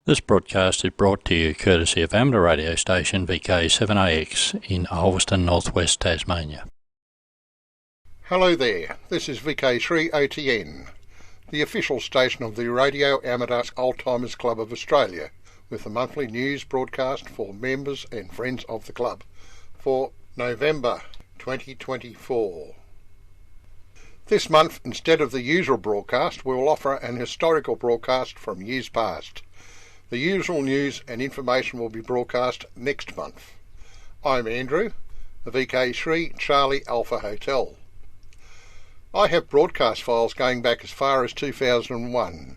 This broadcast is brought to you courtesy of amateur radio station VK7AX in Ulverstone, northwest Tasmania. Hello there, this is VK3 OTN, the official station of the Radio Amateur Oldtimers Club of Australia, with a monthly news broadcast for members and friends of the club for November 2024. This month, instead of the usual broadcast, we will offer an historical broadcast from years past. The usual news and information will be broadcast next month. I'm Andrew, VK3 Charlie Alpha Hotel. I have broadcast files going back as far as 2001.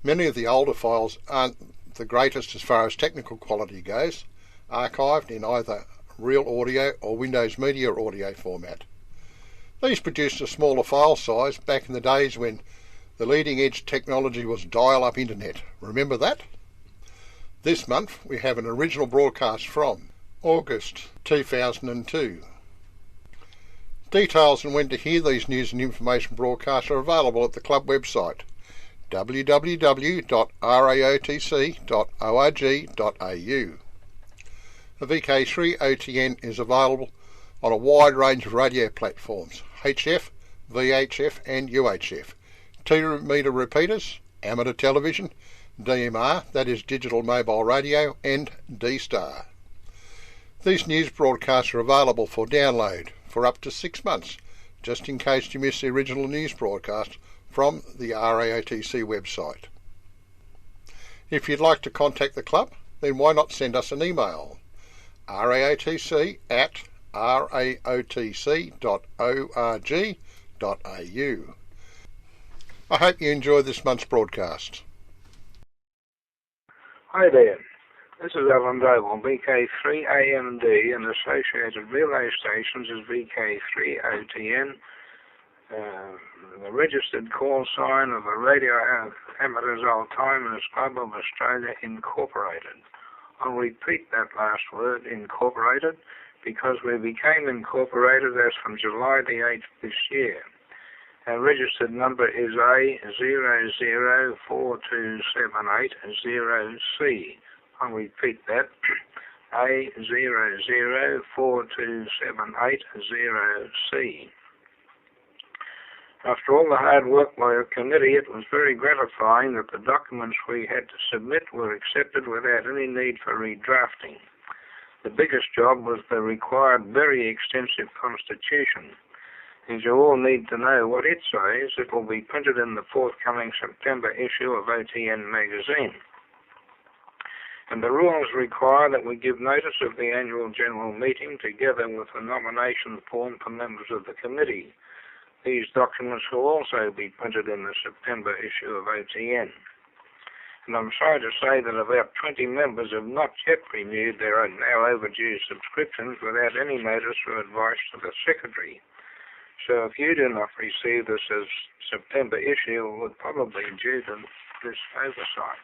Many of the older files aren't the greatest as far as technical quality goes, archived in either real audio or Windows Media audio format. These produced a smaller file size back in the days when the leading edge technology was dial-up internet. Remember that? This month we have an original broadcast from August 2002. Details on when to hear these news and information broadcasts are available at the club website www.raotc.org.au. The VK3 OTN is available on a wide range of radio platforms, HF, VHF and UHF, 2-metre repeaters, amateur television, DMR, that is digital mobile radio, and D-Star. These news broadcasts are available for download for up to 6 months, just in case you miss the original news broadcast from the RAOTC website. If you'd like to contact the club, then why not send us an email, raotc@raotc.org.au. I hope you enjoy this month's broadcast. Hi there, this is Alan Doble, VK3 AMD and associated relay stations as VK3 OTN, the registered call sign of the Radio Amateurs Oldtimers Club of Australia Incorporated. I'll repeat that last word, incorporated, because we became incorporated as from July the 8th this year. Our registered number is A00427880C. I'll repeat that, A00427880C. After all the hard work by our committee, it was very gratifying that the documents we had to submit were accepted without any need for redrafting. The biggest job was the required very extensive constitution. As you all need to know what it says, it will be printed in the forthcoming September issue of OTN magazine. And the rules require that we give notice of the annual general meeting together with a nomination form for members of the committee. These documents will also be printed in the September issue of OTN. And I'm sorry to say that about 20 members have not yet renewed their now overdue subscriptions without any notice or advice to the Secretary. So if you do not receive this as September issue, it would probably be due to this oversight.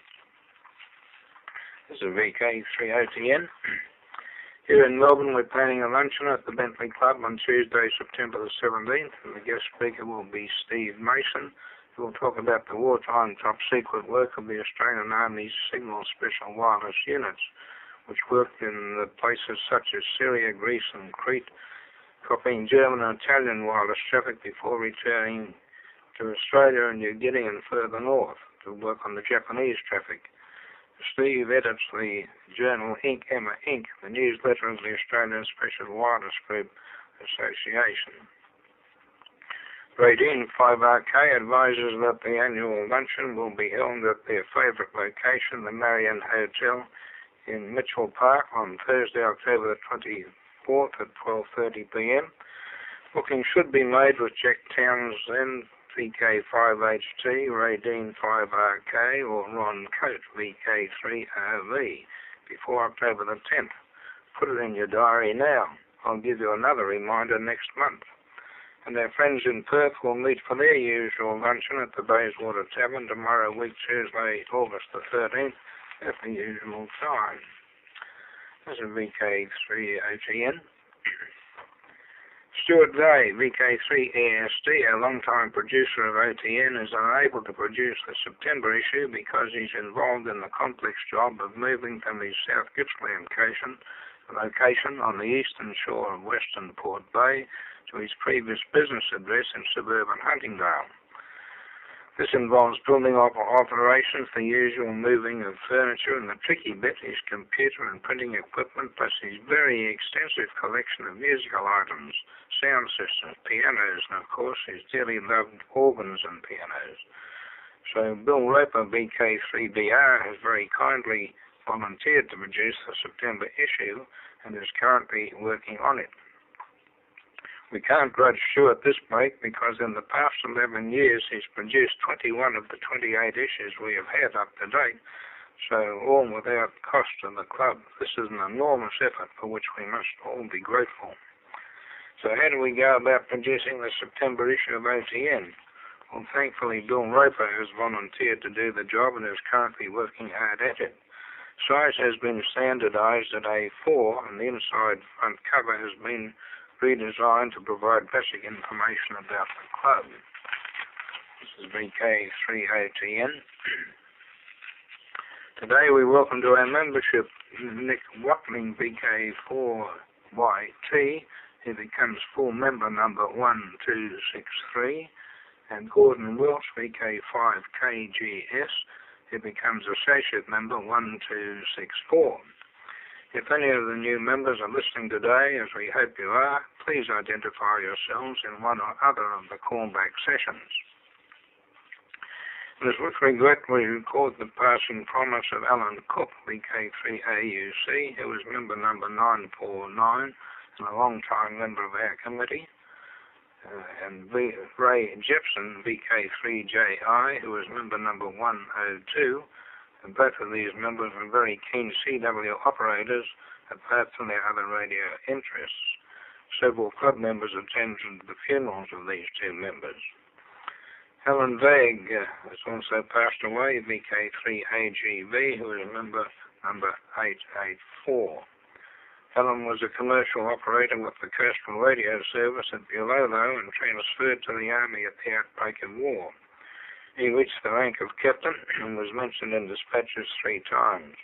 This is VK3 OTN. Here in Melbourne, we're planning a luncheon at the Bentley Club on Tuesday, September the 17th, and the guest speaker will be Steve Mason, who will talk about the wartime top-secret work of the Australian Army's Signal Special Wireless Units, which worked in places such as Syria, Greece and Crete, copying German and Italian wireless traffic before returning to Australia and New Guinea and further north to work on the Japanese traffic. Steve edits the journal Emma Inc., the newsletter of the Australian Special Wireless Group Association. Radine 5RK advises that the annual luncheon will be held at their favourite location, the Marion Hotel in Mitchell Park, on Thursday, October the 24th at 12:30 p.m. Booking should be made with Jack Townsend, VK5HT, Radine 5RK, or Ron Coate, VK3RV, before October the 10th. Put it in your diary now. I'll give you another reminder next month. And our friends in Perth will meet for their usual luncheon at the Bayswater Tavern tomorrow week, Tuesday, August the 13th, at the usual time. This is VK3 OTN. Stuart Day, VK3ASD, a long-time producer of OTN, is unable to produce the September issue because he's involved in the complex job of moving from his South Gippsland location on the eastern shore of Western Port Bay to his previous business address in suburban Huntingdale. This involves building operations, the usual moving of furniture, and the tricky bit is computer and printing equipment, plus his very extensive collection of musical items, sound systems, pianos, and of course his dearly loved organs and pianos. So Bill Roper, VK3BR, has very kindly volunteered to produce the September issue and is currently working on it. We can't grudge Stuart this break because in the past 11 years he's produced 21 of the 28 issues we have had up to date, so all without cost to the club. This is an enormous effort for which we must all be grateful. So how do we go about producing the September issue of OTN? Well, thankfully Bill Roper has volunteered to do the job and is currently working hard at it. Size has been standardized at A4 and the inside front cover has been redesigned to provide basic information about the club. This is VK3OTN. Today we welcome to our membership Nick Watling, VK4YT, who becomes full member number 1263, and Gordon Welch, VK5KGS, who becomes associate member 1264. If any of the new members are listening today, as we hope you are, please identify yourselves in one or other of the callback sessions. It is with regret we record the passing promise of Alan Cook, VK3AUC, who was member number 949 and a long-time member of our committee, and Ray Jepson, VK3JI, who was member number 102, and both of these members were very keen CW operators, apart from their other radio interests. Several club members attended the funerals of these two members. Helen Vague has also passed away, VK3AGV, who is member number 884. Helen was a commercial operator with the Coastal Radio Service at Bulolo and transferred to the Army at the outbreak of war. He reached the rank of captain and was mentioned in dispatches 3 times.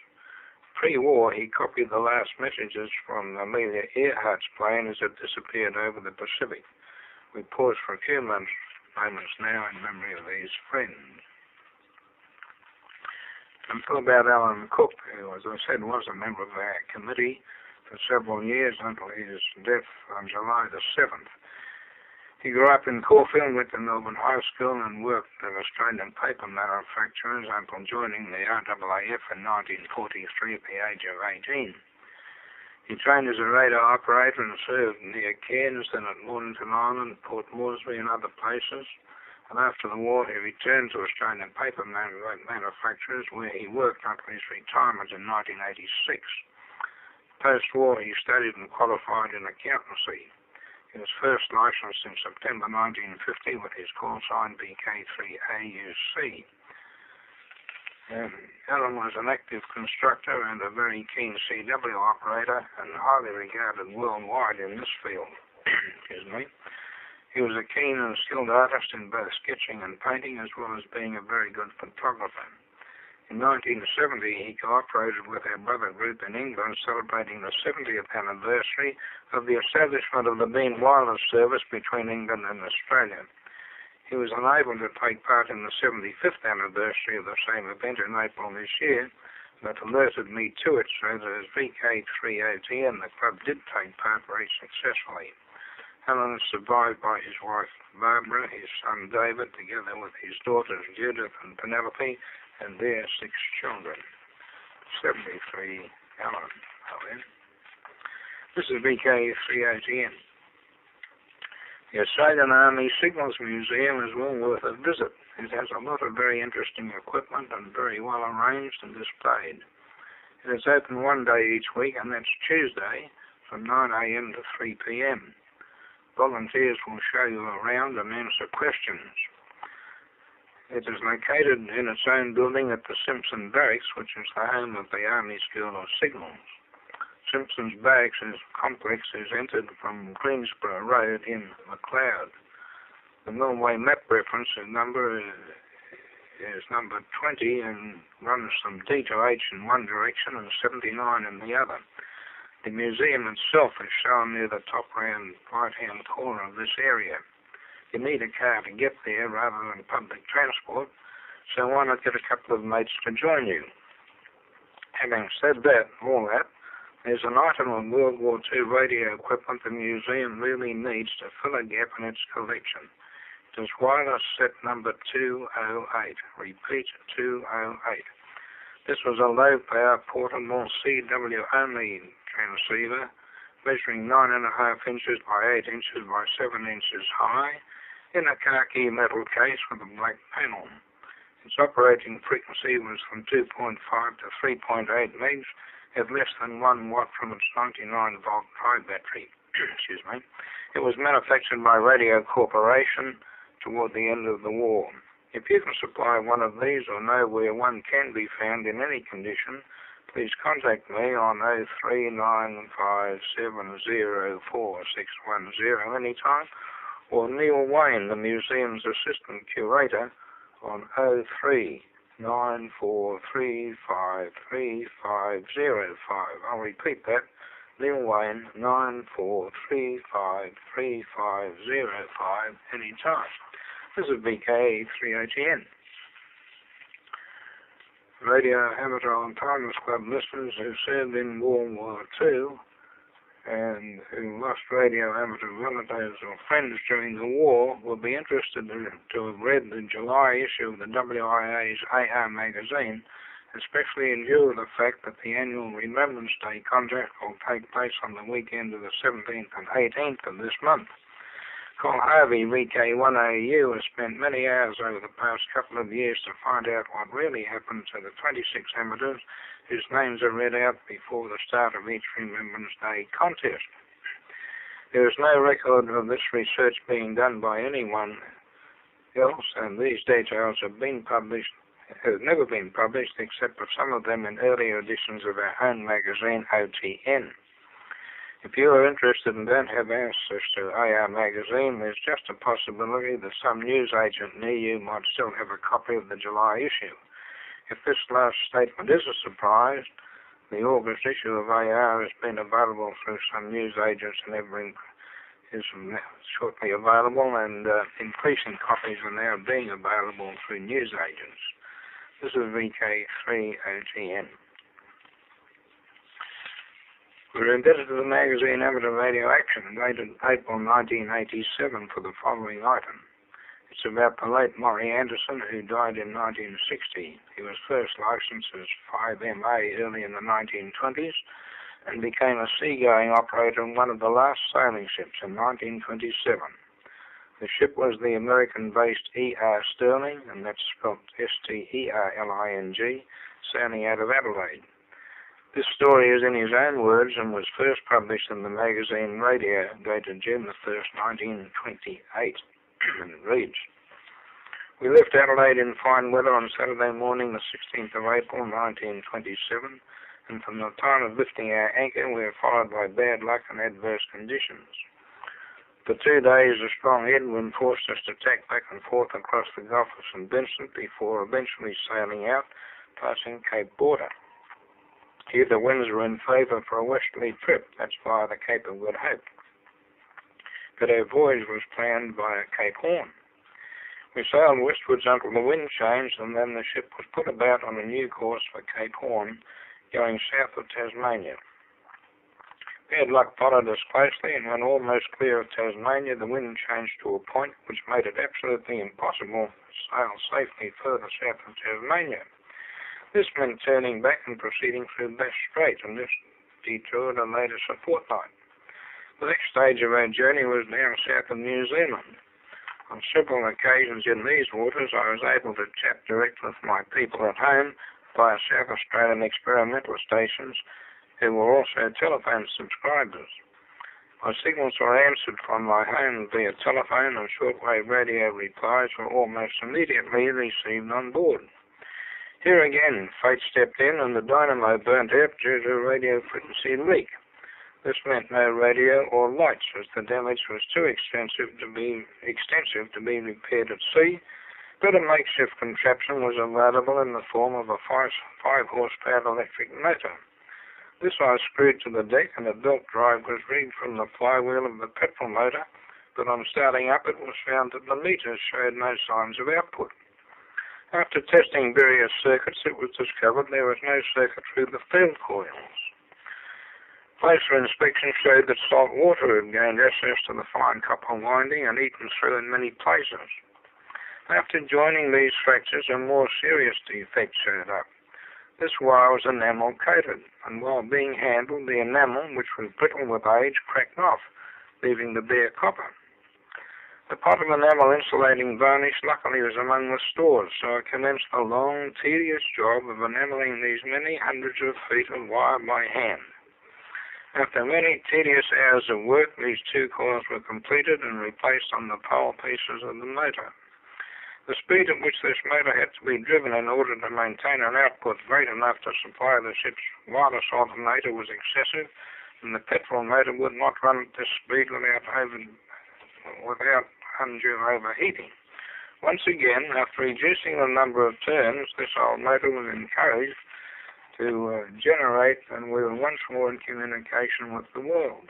Pre-war, he copied the last messages from Amelia Earhart's plane as it disappeared over the Pacific. We pause for a few moments now in memory of these friends. Until about Alan Cook, who, as I said, was a member of our committee for several years until his death on July the 7th. He grew up in Caulfield, went to Melbourne High School and worked at Australian paper manufacturers until joining the RAAF in 1943 at the age of 18. He trained as a radar operator and served near Cairns, then at Mornington Island, Port Moresby and other places. And after the war, he returned to Australian paper manufacturers, where he worked until his retirement in 1986. Post-war, he studied and qualified in accountancy. He was first licensed in September 1950 with his call sign VK3AUC. Alan was an active constructor and a very keen CW operator and highly regarded worldwide in this field. Excuse me. He was a keen and skilled artist in both sketching and painting, as well as being a very good photographer. In 1970, he cooperated with our brother group in England, celebrating the 70th anniversary of the establishment of the Beam Wireless service between England and Australia. He was unable to take part in the 75th anniversary of the same event in April this year, but alerted me to it, so that as VK3OTN, the club did take part very successfully. Alan is survived by his wife Barbara, his son David, together with his daughters Judith and Penelope, and their 6 children. 73 Alan. This is VK3OTN. The Australian Army Signals Museum is well worth a visit. It has a lot of very interesting equipment and very well arranged and displayed. It is open one day each week, and that's Tuesday from 9 a.m. to 3 p.m. Volunteers will show you around and answer questions. It is located in its own building at the Simpson Barracks, which is the home of the Army School of Signals. Simpson's Barracks complex is entered from Greensborough Road in McLeod. The Millway map reference number is number 20 and runs from D to H in one direction and 79 in the other. The museum itself is shown near the top right-hand corner of this area. You need a car to get there rather than public transport, so why not get a couple of mates to join you? Having said that, all that, there's an item of World War II radio equipment the museum really needs to fill a gap in its collection. It is wireless set number 208. Repeat, 208. This was a low-power, portable, CW-only transceiver, measuring 9.5 inches by 8 inches by 7 inches high, in a khaki metal case with a black panel. Its operating frequency was from 2.5 to 3.8 megs, at less than 1 watt from its 99-volt dry battery. Excuse me. It was manufactured by Radio Corporation toward the end of the war. If you can supply one of these or know where one can be found in any condition, please contact me on 0395704610 anytime, or Neil Wayne, the museum's assistant curator, on 0394353505. I'll repeat that. Neil Wayne, 94353505 anytime. This is VK3OTN. Radio Amateur Old-Timers Club listeners who served in World War II and who lost radio amateur relatives or friends during the war will be interested to have read the July issue of the WIA's AR magazine, especially in view of the fact that the annual Remembrance Day contest will take place on the weekend of the 17th and 18th of this month. Col Harvey, VK1AU, has spent many hours over the past couple of years to find out what really happened to the 26 amateurs whose names are read out before the start of each Remembrance Day contest. There is no record of this research being done by anyone else, and these details have never been published except for some of them in earlier editions of our own magazine, OTN. If you are interested and don't have access to AR magazine, there's just a possibility that some newsagent near you might still have a copy of the July issue. If this last statement is a surprise, the August issue of AR has been available through some newsagents and is shortly available, and increasing copies are now being available through newsagents. This is VK3OTN. We're indebted to the magazine Amateur Radio Action, dated April 1987, for the following item. It's about the late Maury Anderson, who died in 1960. He was first licensed as 5MA early in the 1920s and became a seagoing operator on one of the last sailing ships in 1927. The ship was the American-based E.R. Sterling, and that's spelled Sterling, sailing out of Adelaide. This story is in his own words and was first published in the magazine Radio, dated June 1st, 1928, and it reads, "We left Adelaide in fine weather on Saturday morning, the 16th of April, 1927, and from the time of lifting our anchor, we were followed by bad luck and adverse conditions. For 2 days, a strong headwind forced us to tack back and forth across the Gulf of St. Vincent before eventually sailing out, passing Cape Border. Here the winds were in favour for a westerly trip, that's via the Cape of Good Hope. But our voyage was planned via Cape Horn. We sailed westwards until the wind changed, and then the ship was put about on a new course for Cape Horn, going south of Tasmania. Bad luck followed us closely, and when almost clear of Tasmania, the wind changed to a point which made it absolutely impossible to sail safely further south of Tasmania. This meant turning back and proceeding through Bass Strait, and this detour delayed us a fortnight. The next stage of our journey was down south of New Zealand. On several occasions in these waters, I was able to chat direct with my people at home via South Australian experimental stations, who were also telephone subscribers. My signals were answered from my home via telephone, and shortwave radio replies were almost immediately received on board. Here again, fate stepped in and the dynamo burnt out due to a radio frequency leak. This meant no radio or lights, as the damage was too extensive to be repaired at sea, but a makeshift contraption was available in the form of a 5 horsepower electric motor. This I screwed to the deck and a belt drive was rigged from the flywheel of the petrol motor, but on starting up it was found that the meters showed no signs of output. After testing various circuits, it was discovered there was no circuit through the field coils. Closer inspection showed that salt water had gained access to the fine copper winding and eaten through in many places. After joining these fractures, a more serious defect showed up. This wire was enamel coated, and while being handled, the enamel, which was brittle with age, cracked off, leaving the bare copper. The pot of enamel insulating varnish luckily was among the stores, so I commenced the long, tedious job of enameling these many hundreds of feet of wire by hand. After many tedious hours of work, these two coils were completed and replaced on the pole pieces of the motor. The speed at which this motor had to be driven in order to maintain an output great enough to supply the ship's wireless alternator was excessive, and the petrol motor would not run at this speed without undue overheating. Once again, after reducing the number of turns, this old motor was encouraged to generate, and we were once more in communication with the world.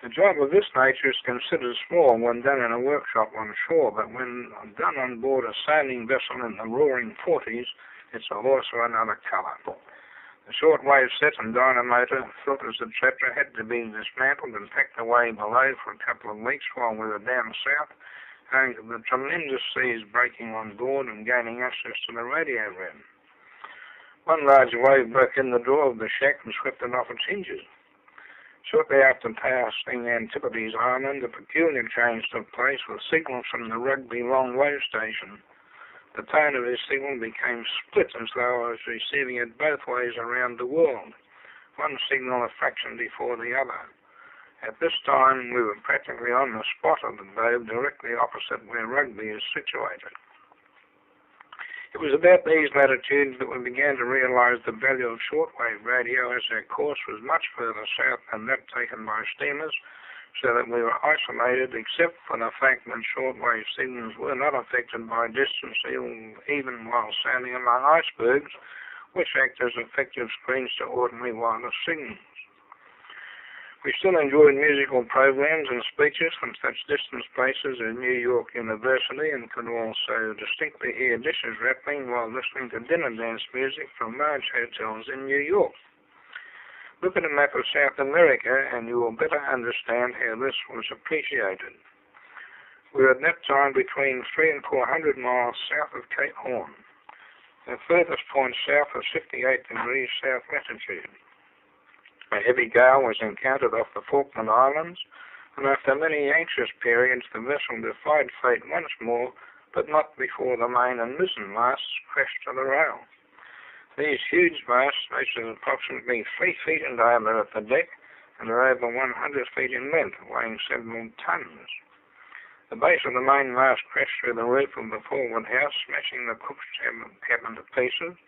A job of this nature is considered small when done in a workshop on shore, but when done on board a sailing vessel in the roaring 40s, it's a horse of another colour. The shortwave set and dynamotor, filters, etc. had to be dismantled and packed away below for a couple of weeks while we were down south, owing to the tremendous seas breaking on board and gaining access to the radio room. One large wave broke in the door of the shack and swept it off its hinges. Shortly after passing Antipodes Island, a peculiar change took place with signals from the Rugby long wave station. The tone of his signal became split as though I was receiving it both ways around the world, one signal a fraction before the other. At this time, we were practically on the spot of the globe directly opposite where Rugby is situated. It was about these latitudes that we began to realize the value of shortwave radio, as our course was much further south than that taken by steamers, so that we were isolated except for the fact that shortwave signals were not affected by distance even while sailing among icebergs, which act as effective screens to ordinary wireless signals. We still enjoyed musical programs and speeches from such distant places as New York University, and could also distinctly hear dishes rattling while listening to dinner dance music from large hotels in New York. Look at a map of South America and you will better understand how this was appreciated. We were at that time between 300 and 400 miles south of Cape Horn. The furthest point south was 58 degrees south latitude. A heavy gale was encountered off the Falkland Islands, and after many anxious periods the vessel defied fate once more, but not before the main and mizzen masts crashed to the rail. These huge masts measured approximately 3 feet in diameter at the deck and are over 100 feet in length, weighing several tons. The base of the main mast crashed through the roof of the forward house, smashing the cook's cabin to pieces,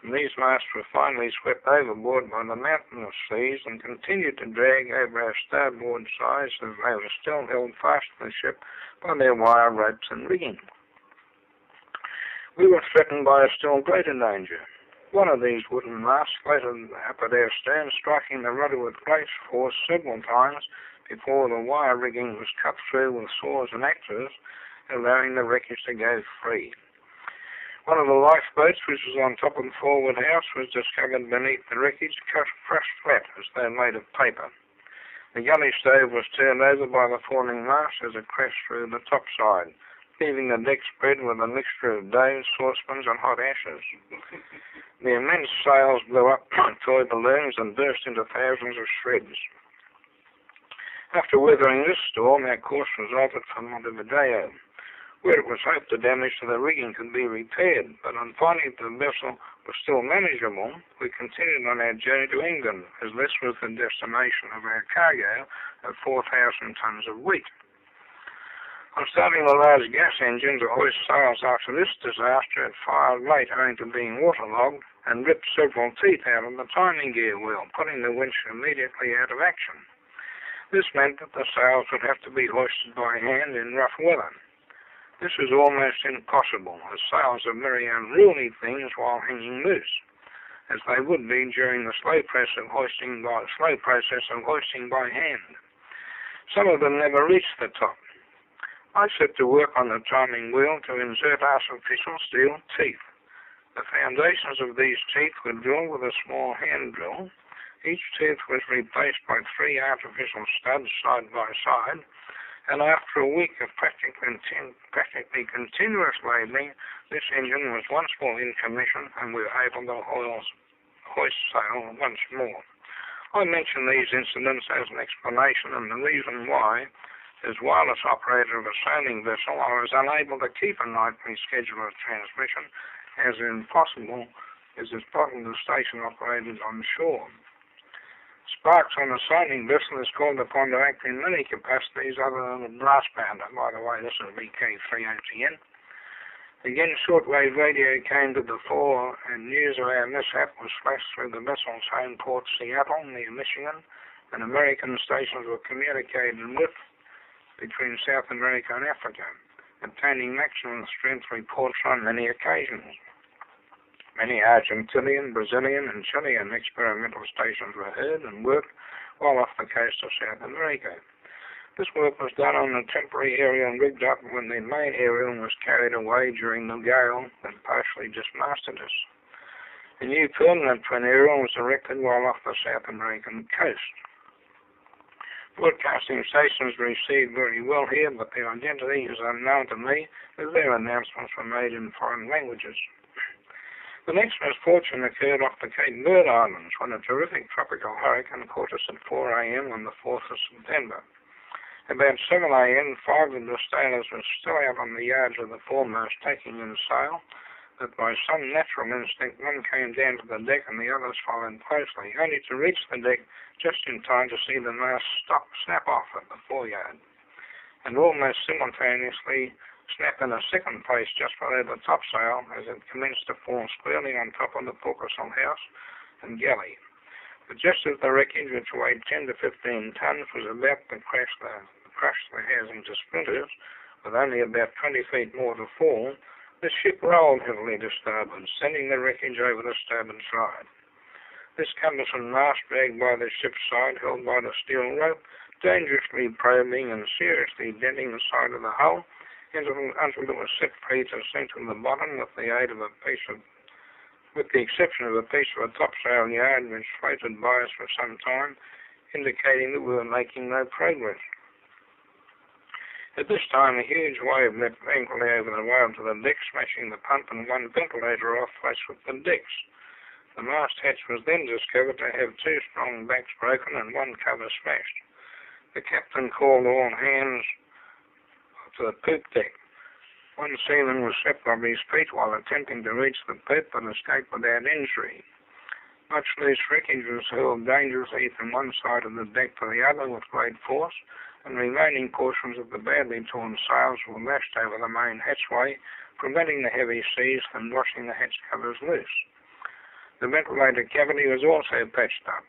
and these masts were finally swept overboard by the mountainous seas and continued to drag over our starboard sides as they were still held fast to the ship by their wire ropes and rigging. We were threatened by a still greater danger. One of these wooden masts floated up at our stern, striking the rudder with great force several times before the wire rigging was cut through with saws and axes, allowing the wreckage to go free. One of the lifeboats, which was on top of the forward house, was discovered beneath the wreckage, crushed flat as though made of paper. The galley stove was turned over by the falling mast as it crashed through the topside, leaving the deck spread with a mixture of doughs, saucepans, and hot ashes. The immense sails blew up like toy balloons and burst into thousands of shreds. After weathering this storm, our course was altered for Montevideo, where it was hoped the damage to the rigging could be repaired, but on finding the vessel was still manageable, we continued on our journey to England, as this was the destination of our cargo of 4,000 tons of wheat. On starting the large gas engine to hoist sails after this disaster, it fired late owing to being waterlogged and ripped several teeth out of the timing gear wheel, putting the winch immediately out of action. This meant that the sails would have to be hoisted by hand in rough weather. This was almost impossible, as sails are very unruly things while hanging loose, as they would be during the slow process of hoisting by hand. Some of them never reached the top. I set to work on the timing wheel to insert artificial steel teeth. The foundations of these teeth were drilled with a small hand drill. Each tooth was replaced by 3 artificial studs side by side, and after a week of practically continuous labouring, this engine was once more in commission and we were able to hoist sail once more. I mention these incidents as an explanation, and the reason why, as wireless operator of a sailing vessel, I was unable to keep a nightly schedule of transmission, as impossible as is possible to station operators on shore. Sparks on a sailing vessel is called upon to act in many capacities other than a brass pounder. By the way, this is VK3OTN. Again, shortwave radio came to the fore, and news of our mishap was flashed through the vessel's home port, Seattle, near Michigan, and American stations were communicated with between South America and Africa, obtaining maximum strength reports on many occasions. Many Argentinian, Brazilian, and Chilean experimental stations were heard and worked while off the coast of South America. This work was done on a temporary aerial rigged up when the main aerial was carried away during the gale that partially dismasted us. A new permanent twin aerial was erected while off the South American coast. Broadcasting stations were received very well here, but their identity is unknown to me, as their announcements were made in foreign languages. The next misfortune occurred off the Cape Verde Islands when a terrific tropical hurricane caught us at 4 a.m. on the 4th of September. About 7 a.m., 5 of the sailors were still out on the yards of the foremost taking in sail, but by some natural instinct one came down to the deck and the others followed closely, only to reach the deck just in time to see the mast snap off at the foreyard, and almost simultaneously snap in a second place just below the topsail as it commenced to fall squarely on top of the forecastle house and galley. But just as the wreckage, which weighed 10 to 15 tons, was about to crush the housing to splinters, with only about 20 feet more to fall, the ship rolled heavily to starboard, sending the wreckage over the starboard side. This cumbersome mast, dragged by the ship's side, held by the steel rope, dangerously probing and seriously denting the side of the hull, until it was set free to sink to the bottom with the exception of a piece of a topsail yard which floated by us for some time, indicating that we were making no progress. At this time, a huge wave leapt angrily over the rail to the deck, smashing the pump and one ventilator off flush with the decks. The mast hatch was then discovered to have 2 strong backs broken and 1 cover smashed. The captain called all hands to the poop deck. One seaman was swept off his feet while attempting to reach the poop but escaped without injury. Much loose wreckage was hurled dangerously from one side of the deck to the other with great force, and remaining portions of the badly torn sails were lashed over the main hatchway, preventing the heavy seas from washing the hatch covers loose. The ventilator cavity was also patched up,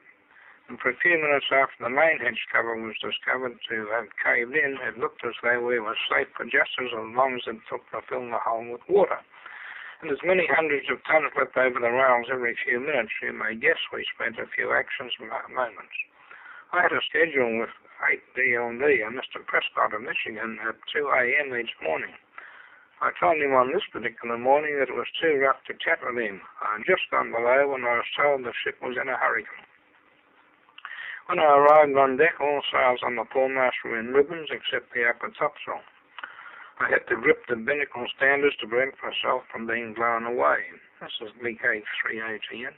and for a few minutes after the main hatch cover was discovered to have caved in, it looked as though we were safe for just as long as it took to fill the hole with water. And as many hundreds of tons flipped over the rails every few minutes, you may guess we spent a few anxious moments. I had a schedule with 8DLD and Mr. Prescott of Michigan at 2 a.m. each morning. I told him on this particular morning that it was too rough to chat with him. I had just gone below when I was told the ship was in a hurricane. When I arrived on deck, all sails on the foremast were in ribbons except the upper topsail. I had to grip the binnacle standards to prevent myself from being blown away. This is VK3OTN.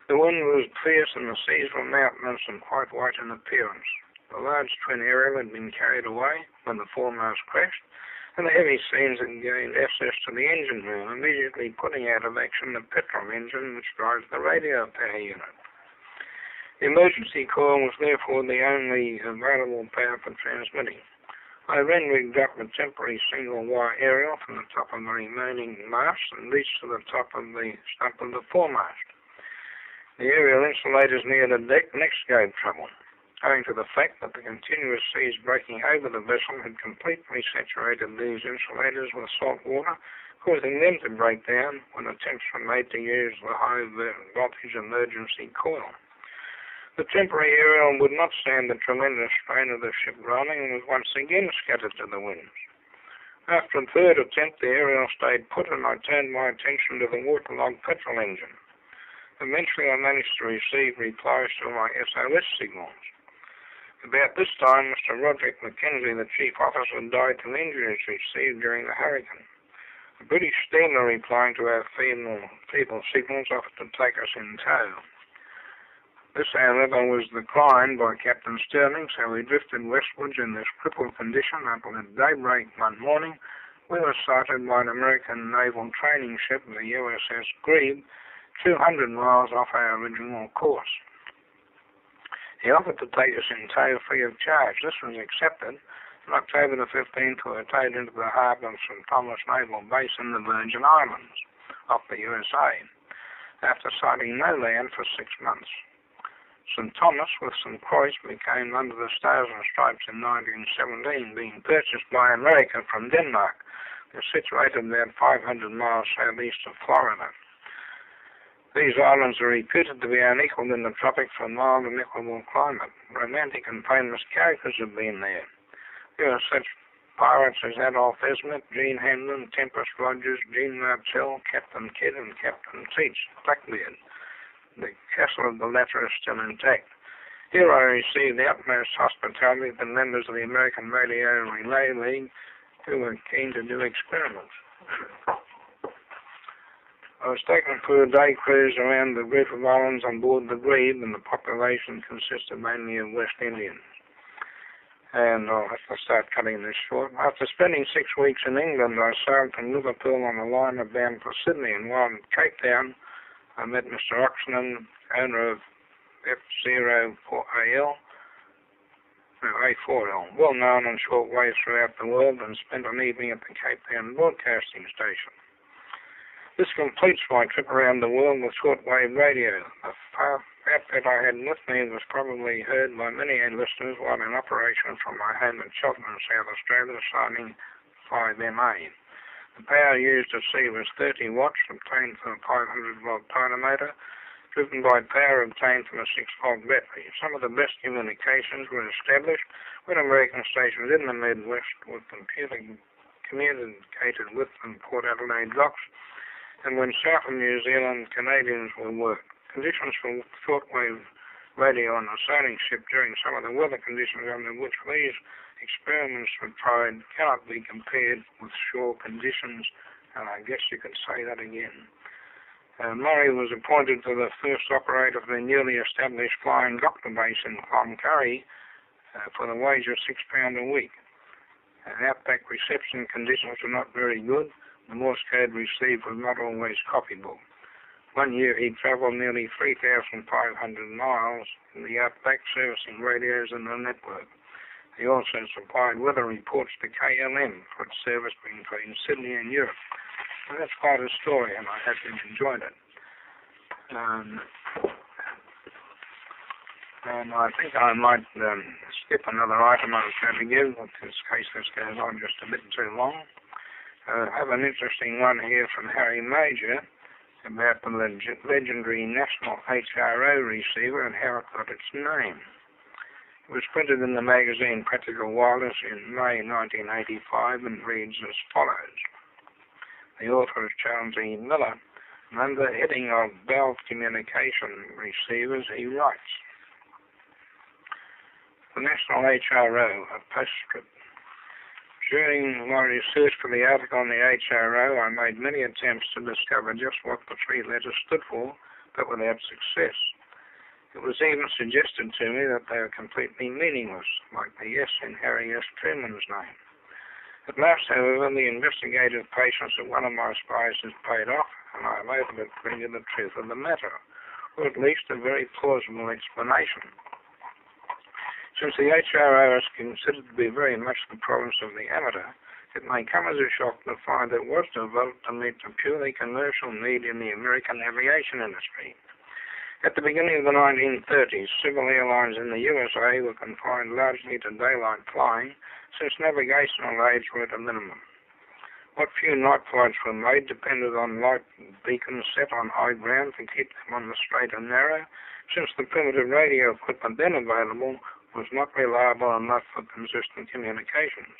The wind was fierce and the seas were mountainous and quite white in appearance. The large twin aerial had been carried away when the foremast crashed, and the heavy seas had gained access to the engine room, immediately putting out of action the petrol engine which drives the radio power unit. The emergency coil was therefore the only available power for transmitting. I then rigged up a temporary single-wire aerial from the top of the remaining mast and reached to the top of the stump of the foremast. The aerial insulators near the deck next gave trouble, owing to the fact that the continuous seas breaking over the vessel had completely saturated these insulators with salt water, causing them to break down when attempts were made to use the high voltage emergency coil. The temporary aerial would not stand the tremendous strain of the ship grounding and was once again scattered to the winds. After a third attempt, the aerial stayed put and I turned my attention to the waterlogged petrol engine. Eventually I managed to receive replies to my SOS signals. About this time, Mr. Roderick Mackenzie, the chief officer, died from injuries received during the hurricane. A British steamer replying to our feeble signals offered to take us in tow. This, however, was declined by Captain Stirling, so we drifted westwards in this crippled condition until at daybreak one morning we were sighted by an American naval training ship, the USS Grebe, 200 miles off our original course. He offered to take us in tow free of charge. This was accepted. On October the 15th, we were towed into the harbour of St. Thomas Naval Base in the Virgin Islands, off the USA, after sighting no land for 6 months. St. Thomas, with St. Croix, became under the Stars and Stripes in 1917, being purchased by America from Denmark. They're situated about 500 miles southeast of Florida. These islands are reputed to be unequaled in the tropics for mild and equable climate. Romantic and famous characters have been there. There are such pirates as Adolf Esmond, Gene Hamlin, Tempest Rogers, Gene Martell, Captain Kidd, and Captain Teach, Blackbeard. The castle of the latter is still intact. Here I received the utmost hospitality from members of the American Radio Relay League who were keen to do experiments. I was taken for a day cruise around the group of islands on board the Grebe, and the population consisted mainly of West Indians. And I'll have to start cutting this short. After spending 6 weeks in England, I sailed from Liverpool on a liner bound for Sydney, and while in Cape Town, I met Mr. Oxenham, owner of A4L, well known on shortwave throughout the world, and spent an evening at the Cape Town Broadcasting Station. This completes my trip around the world with shortwave radio. The outfit I had with me was probably heard by many listeners while in operation from my home at Cheltenham, South Australia, signing 5MA. The power used at sea was 30 watts, obtained from a 500-volt dynamotor, driven by power obtained from a 6-volt battery. Some of the best communications were established when American stations in the Midwest were communicated with from Port Adelaide docks, and when south of New Zealand, Canadians were worked. Conditions for shortwave radio on a sailing ship during some of the weather conditions under which these experiments were tried cannot be compared with shore conditions, and I guess you could say that again. Murray was appointed to the first operator of the newly established Flying Doctor base in Cloncurry for the wage of £6 a week. Outback reception conditions were not very good. The Morse code received was not always copyable. 1 year he travelled nearly 3,500 miles in the outback servicing radios and the network. He also supplied weather reports to KLM for its service between Sydney and Europe. And that's quite a story, and I hope you enjoyed it. And I think I might skip another item I was going to give, in case this goes on just a bit too long. I have an interesting one here from Harry Major about the legendary National HRO receiver and how it got its name. It was printed in the magazine Practical Wireless in May 1985 and reads as follows. The author is Charles E. Miller, and under the heading of Bell Communication Receivers, he writes, The National HRO, a postscript. During my research for the article on the HRO, I made many attempts to discover just what the 3 letters stood for, but without success. It was even suggested to me that they were completely meaningless, like the S in Harry S. Truman's name. At last, however, the investigative patience of one of my spies has paid off, and I am able to bring you the truth of the matter, or at least a very plausible explanation. Since the HRO is considered to be very much the province of the amateur, it may come as a shock to find that it was developed to meet a purely commercial need in the American aviation industry. At the beginning of the 1930s, civil airlines in the USA were confined largely to daylight flying, since navigational aids were at a minimum. What few night flights were made depended on light beacons set on high ground to keep them on the straight and narrow, since the primitive radio equipment then available was not reliable enough for consistent communications.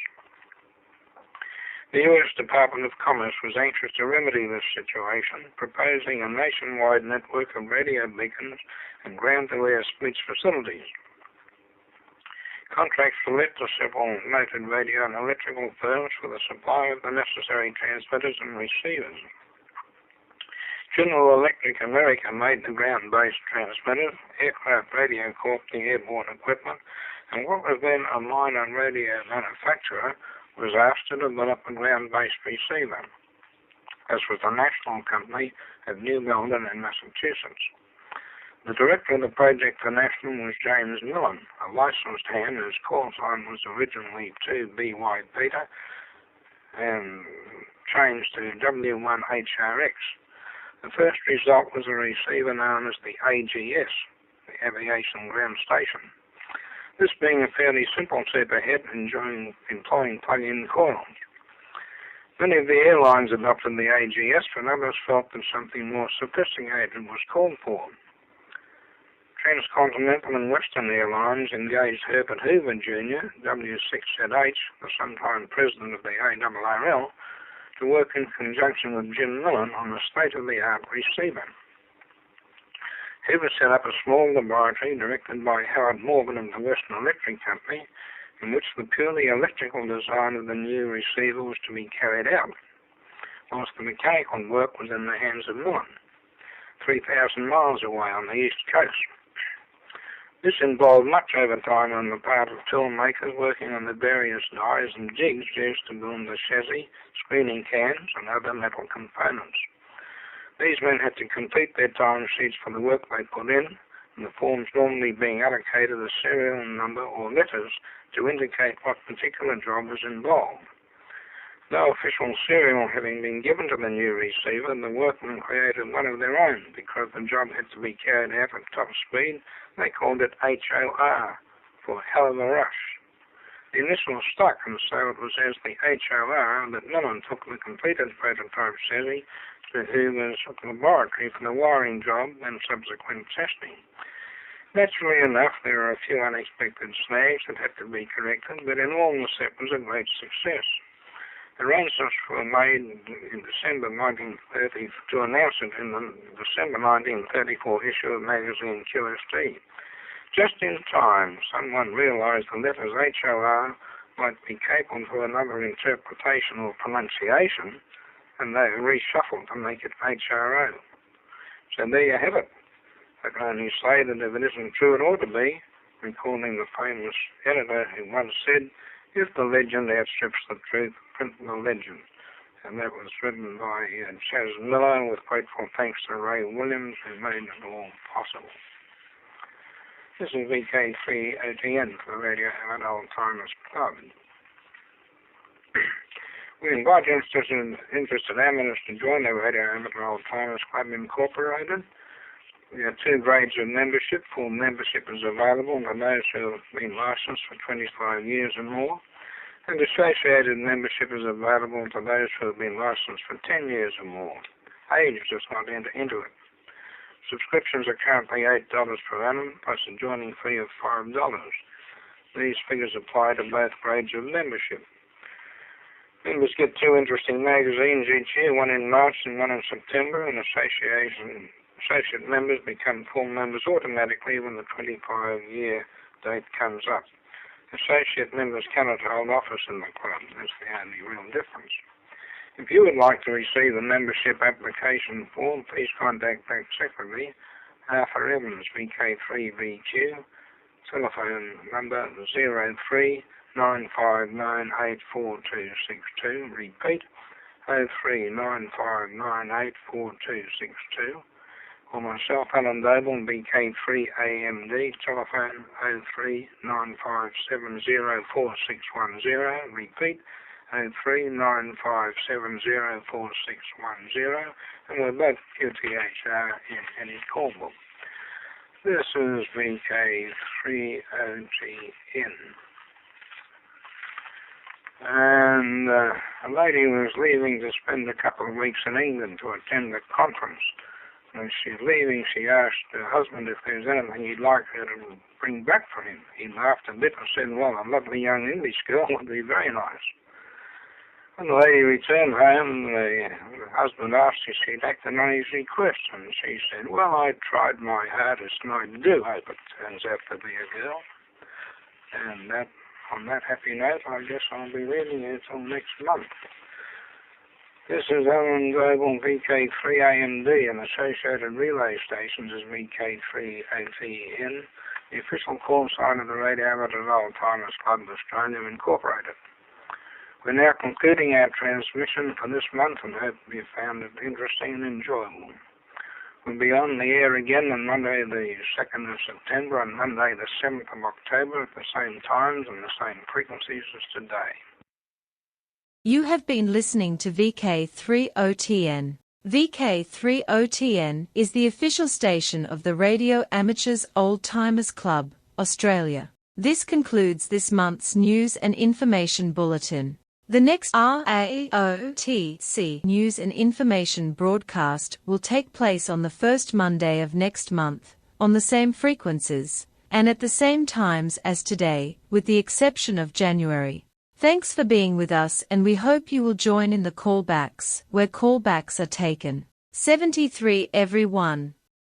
The U.S. Department of Commerce was anxious to remedy this situation, proposing a nationwide network of radio beacons and ground-to-air speech facilities. Contracts were let to several noted radio and electrical firms for the supply of the necessary transmitters and receivers. General Electric America made the ground-based transmitters, Aircraft Radio Corp the airborne equipment, and what was then a minor radio manufacturer was asked to develop a ground-based receiver, as was the National Company of New Malden in Massachusetts. The director of the project for National was James Millen, a licensed hand whose call sign was originally 2BY Peter and changed to W1HRX. The first result was a receiver known as the AGS, the Aviation Ground Station. This being a fairly simple superhead employing plug-in coils. Many of the airlines adopted the AGS, but others felt that something more sophisticated was called for. Transcontinental and Western Airlines engaged Herbert Hoover Jr., W6ZH, the sometime president of the ARRL, to work in conjunction with Jim Millen on a state-of-the-art receiver. Hoover set up a small laboratory directed by Howard Morgan of the Western Electric Company, in which the purely electrical design of the new receiver was to be carried out, whilst the mechanical work was in the hands of Millen, 3,000 miles away on the east coast. This involved much overtime on the part of tool makers working on the various dies and jigs used to build the chassis, screening cans, and other metal components. These men had to complete their time sheets for the work they put in, and the forms normally being allocated a serial number or letters to indicate what particular job was involved. No official serial having been given to the new receiver, the workmen created one of their own. Because the job had to be carried out at top speed, they called it HOR, for hell of a rush. The initial stuck, and so it was as the HOR that Millen took the completed prototype chassis to Hoover's laboratory for the wiring job and subsequent testing. Naturally enough, there are a few unexpected snags that had to be corrected, but in all the set was a great success. Arrangements were made in December 1930 to announce it in the December 1934 issue of magazine QST. Just in time, someone realized the letters HOR might be capable of another interpretation or pronunciation, and they reshuffled to make it HRO. So there you have it. I can only say that if it isn't true, it ought to be, recalling the famous editor who once said, "If the legend outstrips the truth, print the legend." And that was written by Chas Miller, with grateful thanks to Ray Williams, who made it all possible. This is VK3 OTN for the Radio Amateur Old Timers Club. We invite interested amateurs to join the Radio Amateur Old Timers Club Incorporated. There are two grades of membership. Full membership is available to those who have been licensed for 25 years or more, and associated membership is available to those who have been licensed for 10 years or more. Age does not enter into it. Subscriptions are currently $8 per annum, plus a joining fee of $5. These figures apply to both grades of membership. Members get two interesting magazines each year, one in March and one in September, and associate members become full members automatically when the 25-year date comes up. Associate members cannot hold office in the club. That's the only real difference. If you would like to receive the membership application form, please contact Bank Secretary Arthur Evans, VK3VQ, telephone number 0395984262, repeat 0395984262. For myself, Alan Doble, VK3AMD, telephone 0395704610, repeat 0395704610, and we're both QTHR in any call book. This is VK3OTN. And a lady was leaving to spend a couple of weeks in England to attend a conference. When she's leaving, she asked her husband if there's anything he'd like her to bring back for him. He laughed a bit and said, well, a lovely young English girl would be very nice. When the lady returned home, the husband asked if she'd acted on his request, and she said, well, I tried my hardest, and I do hope it turns out to be a girl. And on that happy note, I guess I'll be leaving you till next month. This is Alan Doble, VK3AMD, and associated relay stations is VK3OTN, the official call sign of the Radio Amateurs Old-Timers Club of Australia Incorporated. We're now concluding our transmission for this month and hope you found it interesting and enjoyable. We'll be on the air again on Monday the 2nd of September and Monday the 7th of October at the same times and the same frequencies as today. You have been listening to VK3OTN. VK3OTN is the official station of the Radio Amateurs Old-Timers Club, Australia. This concludes this month's News and Information Bulletin. The next RAOTC News and Information broadcast will take place on the first Monday of next month, on the same frequencies, and at the same times as today, with the exception of January. Thanks for being with us, and we hope you will join in the callbacks, where callbacks are taken. 73 everyone.